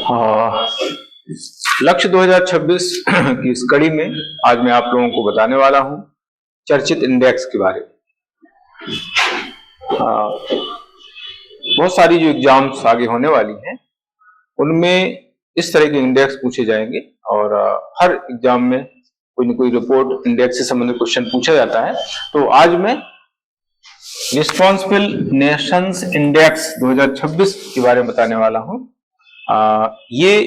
लक्ष्य 2026 की इस कड़ी में आज मैं आप लोगों को बताने वाला हूं चर्चित इंडेक्स के बारे में। बहुत सारी जो एग्जाम्स आगे होने वाली हैं उनमें इस तरह के इंडेक्स पूछे जाएंगे और हर एग्जाम में कोई न कोई रिपोर्ट इंडेक्स से संबंधित क्वेश्चन पूछा जाता है। तो आज मैं रिस्पॉन्सिबल नेशंस इंडेक्स 2026 के बारे में बताने वाला हूं। ये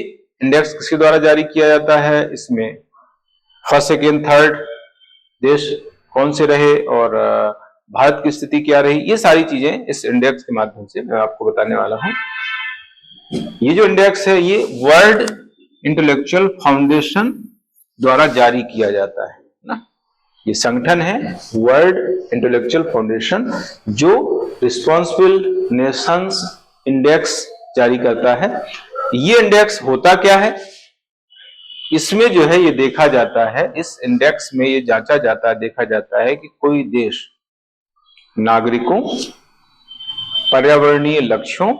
इंडेक्स किसके द्वारा जारी किया जाता है, इसमें फर्स्ट सेकेंड थर्ड देश कौन से रहे और भारत की स्थिति क्या रही, ये सारी चीजें इस इंडेक्स के माध्यम से मैं आपको बताने वाला हूं। ये जो इंडेक्स है ये वर्ल्ड इंटेलेक्चुअल फाउंडेशन द्वारा जारी किया जाता है ना। ये संगठन है वर्ल्ड इंटेलेक्चुअल फाउंडेशन जो रिस्पॉन्सिबल नेशंस इंडेक्स जारी करता है। ये इंडेक्स होता क्या है, इसमें जो है ये देखा जाता है, इस इंडेक्स में ये जांचा जाता है, देखा जाता है कि कोई देश नागरिकों, पर्यावरणीय लक्ष्यों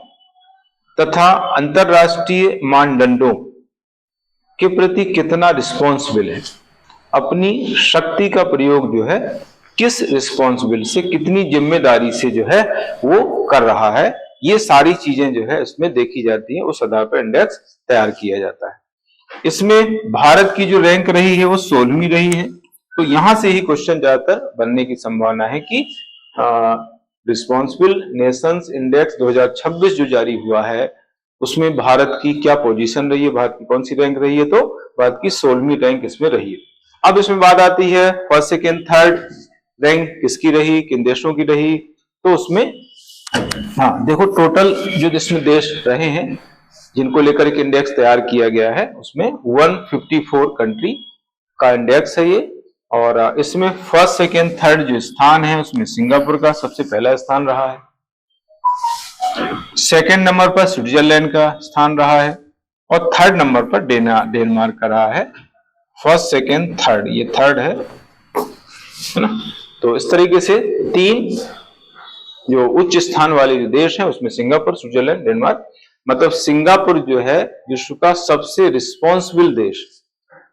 तथा अंतरराष्ट्रीय मानदंडों के प्रति कितना रिस्पॉन्सिबल है, अपनी शक्ति का प्रयोग जो है किस रिस्पॉन्सिबल से, कितनी जिम्मेदारी से जो है वो कर रहा है, ये सारी चीजें जो है इसमें देखी जाती हैं। उस आधार पर इंडेक्स तैयार किया जाता है। इसमें भारत की जो रैंक रही है वो 16वीं रही है। तो यहां से ही क्वेश्चन ज्यादातर बनने की संभावना है कि रिस्पॉन्सिबल नेशंस इंडेक्स 2026 जो जारी हुआ है उसमें भारत की क्या पोजीशन रही है, भारत की कौन सी रैंक रही है, तो भारत की 16वीं रैंक इसमें रही है। अब इसमें बात आती है फर्स्ट सेकेंड थर्ड रैंक किसकी रही, किन देशों की रही। तो उसमें देखो टोटल जो इसमें देश रहे हैं जिनको लेकर एक इंडेक्स तैयार किया गया है उसमें 154 कंट्री का इंडेक्स है ये। और इसमें फर्स्ट सेकेंड थर्ड जो स्थान है उसमें सिंगापुर का सबसे पहला स्थान रहा है, सेकेंड नंबर पर स्विट्जरलैंड का स्थान रहा है और थर्ड नंबर पर डेनमार्क का रहा है। फर्स्ट सेकेंड थर्ड ये थर्ड है ना। तो इस तरीके से तीन जो उच्च स्थान वाले जो देश हैं उसमें सिंगापुर, स्विट्जरलैंड, डेनमार्क। मतलब सिंगापुर जो है विश्व का सबसे रिस्पॉन्सिबल देश,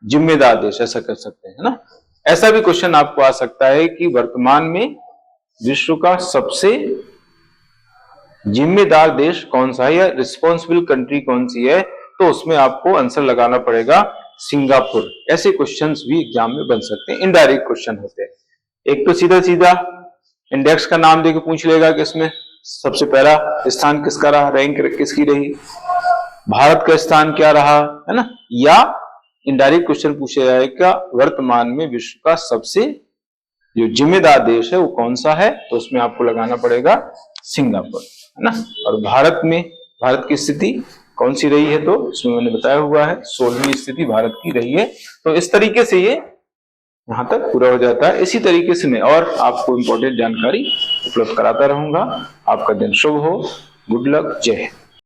जिम्मेदार देश ऐसा कर सकते हैं ना। ऐसा भी क्वेश्चन आपको आ सकता है कि वर्तमान में विश्व का सबसे जिम्मेदार देश कौन सा है या रिस्पॉन्सिबल कंट्री कौन सी है, तो उसमें आपको आंसर लगाना पड़ेगा सिंगापुर। ऐसे क्वेश्चंस भी एग्जाम में बन सकते हैं, इनडायरेक्ट क्वेश्चन होते हैं। एक तो सीधा सीधा इंडेक्स का नाम देके पूछ लेगा कि इसमें सबसे पहला स्थान किसका रहा, रैंक किसकी रही, भारत का स्थान क्या रहा, है ना। या इनडायरेक्ट क्वेश्चन पूछा जाएगा वर्तमान में विश्व का सबसे जो जिम्मेदार देश है वो कौन सा है, तो उसमें आपको लगाना पड़ेगा सिंगापुर, है ना। और भारत में भारत की स्थिति कौन सी रही है, तो इसमें मैंने बताया हुआ है 16वीं स्थिति भारत की रही है। तो इस तरीके से ये यहां तक पूरा हो जाता है। इसी तरीके से मैं और आपको इंपॉर्टेंट जानकारी उपलब्ध कराता रहूंगा। आपका दिन शुभ हो। Good luck. जय हिंद।